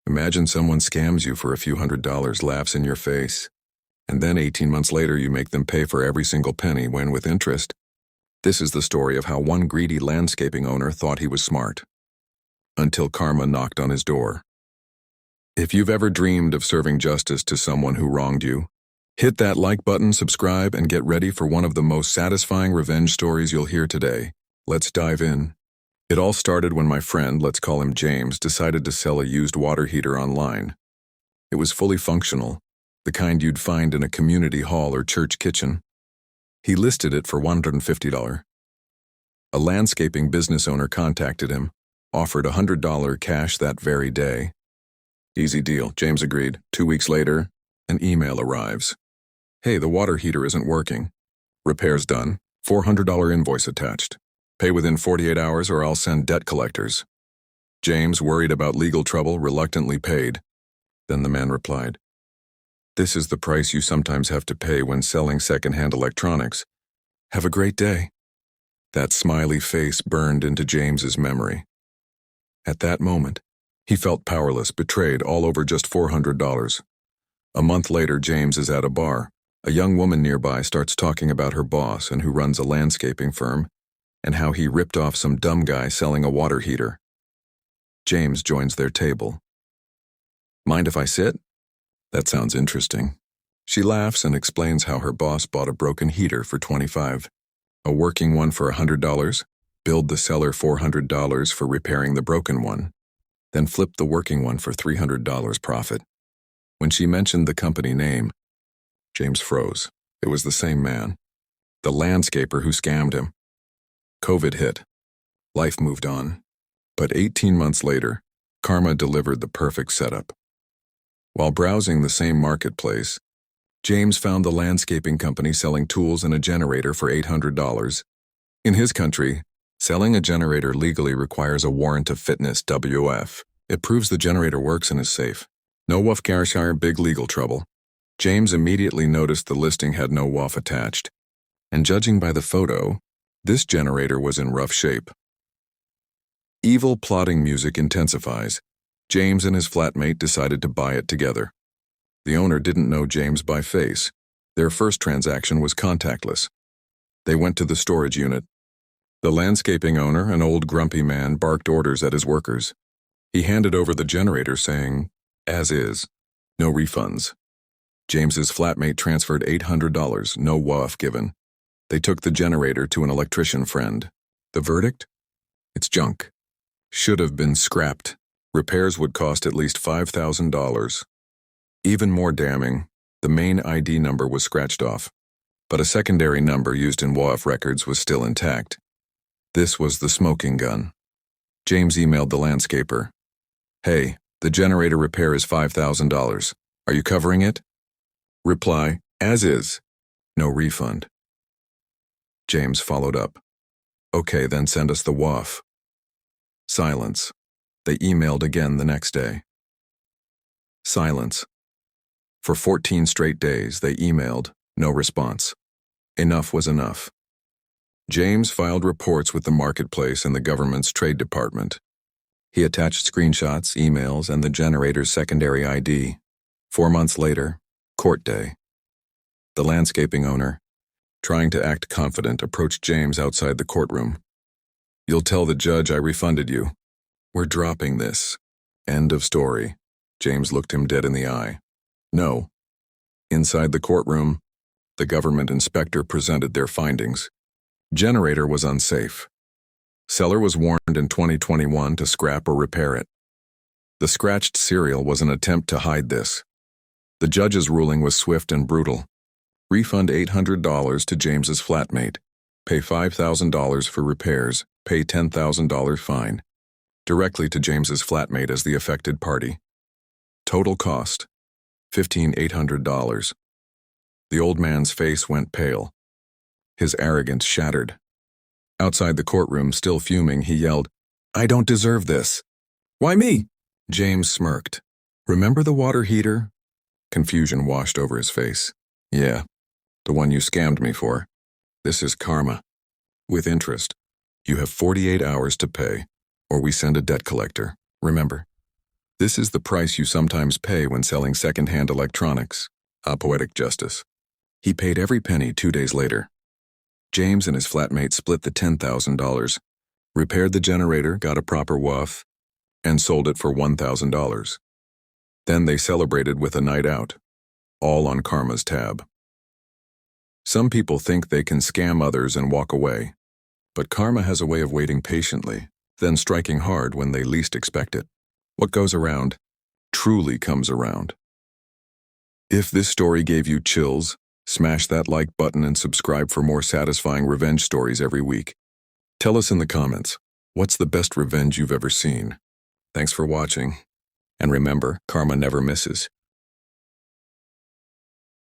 Imagine someone scams you for a few $100s, laughs in your face, and then 18 months later you make them pay for every single penny when with interest. This is the story of how one greedy landscaping owner thought he was smart, until karma knocked on his door. If you've ever dreamed of serving justice to someone who wronged you, hit that like button, subscribe, and get ready for one of the most satisfying revenge stories you'll hear today. Let's dive in. It all started when my friend, let's call him James, decided to sell a used water heater online. It was fully functional, the kind you'd find in a community hall or church kitchen. He listed it for $150. A landscaping business owner contacted him, offered $100 cash that very day. Easy deal, James agreed. 2 weeks later, an email arrives. Hey, the water heater isn't working. Repairs done, $400 invoice attached. Pay within 48 hours or I'll send debt collectors. James, worried about legal trouble, reluctantly paid. Then the man replied, "This is the price you sometimes have to pay when selling secondhand electronics. Have a great day." That smiley face burned into James's memory. At that moment, he felt powerless, betrayed, all over just $400. A month later, James is at a bar. A young woman nearby starts talking about her boss and who runs a landscaping firm, and how he ripped off some dumb guy selling a water heater. James joins their table. "Mind if I sit?" "That sounds interesting." She laughs and explains how her boss bought a broken heater for $25, a working one for $100, billed the seller $400 for repairing the broken one, then flipped the working one for $300 profit. When she mentioned the company name, James froze. It was the same man, the landscaper who scammed him. COVID hit. Life moved on. But 18 months later, karma delivered the perfect setup. While browsing the same marketplace, James found the landscaping company selling tools and a generator for $800. In his country, selling a generator legally requires a warrant of fitness, WF. It proves the generator works and is safe. No WF Garshire, big legal trouble. James immediately noticed the listing had no WF attached, and judging by the photo, this generator was in rough shape. Evil plotting music intensifies. James and his flatmate decided to buy it together. The owner didn't know James by face. Their first transaction was contactless. They went to the storage unit. The landscaping owner, an old grumpy man, barked orders at his workers. He handed over the generator saying, "As is, no refunds." James's flatmate transferred $800, no WF given. They took the generator to an electrician friend. The verdict? It's junk. Should have been scrapped. Repairs would cost at least $5,000. Even more damning, the main ID number was scratched off, but a secondary number used in WF records was still intact. This was the smoking gun. James emailed the landscaper. "Hey, the generator repair is $5,000. Are you covering it?" Reply, "As is. No refund." James followed up. "Okay, then send us the WF." Silence. They emailed again the next day. Silence. For 14 straight days, they emailed, no response. Enough was enough. James filed reports with the marketplace and the government's Trade Department. He attached screenshots, emails, and the generator's secondary ID. 4 months later, court day. The landscaping owner, trying to act confident, approached James outside the courtroom. "You'll tell the judge I refunded you. We're dropping this." End of story. James looked him dead in the eye. No. Inside the courtroom, the government inspector presented their findings. Generator was unsafe. Seller was warned in 2021 to scrap or repair it. The scratched serial was an attempt to hide this. The judge's ruling was swift and brutal. Refund $800 to James's flatmate. Pay $5,000 for repairs. Pay $10,000 fine. Directly to James's flatmate as the affected party. Total cost, $15,800. The old man's face went pale. His arrogance shattered. Outside the courtroom, still fuming, he yelled, "I don't deserve this." "Why me?" James smirked. "Remember the water heater?" Confusion washed over his face. "Yeah, the one you scammed me for. This is karma. With interest. You have 48 hours to pay, or we send a debt collector. Remember?" This is the price you sometimes pay when selling second-hand electronics. A poetic justice. He paid every penny 2 days later. James and his flatmate split the $10,000, repaired the generator, got a proper woof, and sold it for $1,000. Then they celebrated with a night out, all on Karma's tab. Some people think they can scam others and walk away, but Karma has a way of waiting patiently, then striking hard when they least expect it. What goes around truly comes around. If this story gave you chills, smash that like button and subscribe for more satisfying revenge stories every week. Tell us in the comments, what's the best revenge you've ever seen? Thanks for watching. And remember, karma never misses.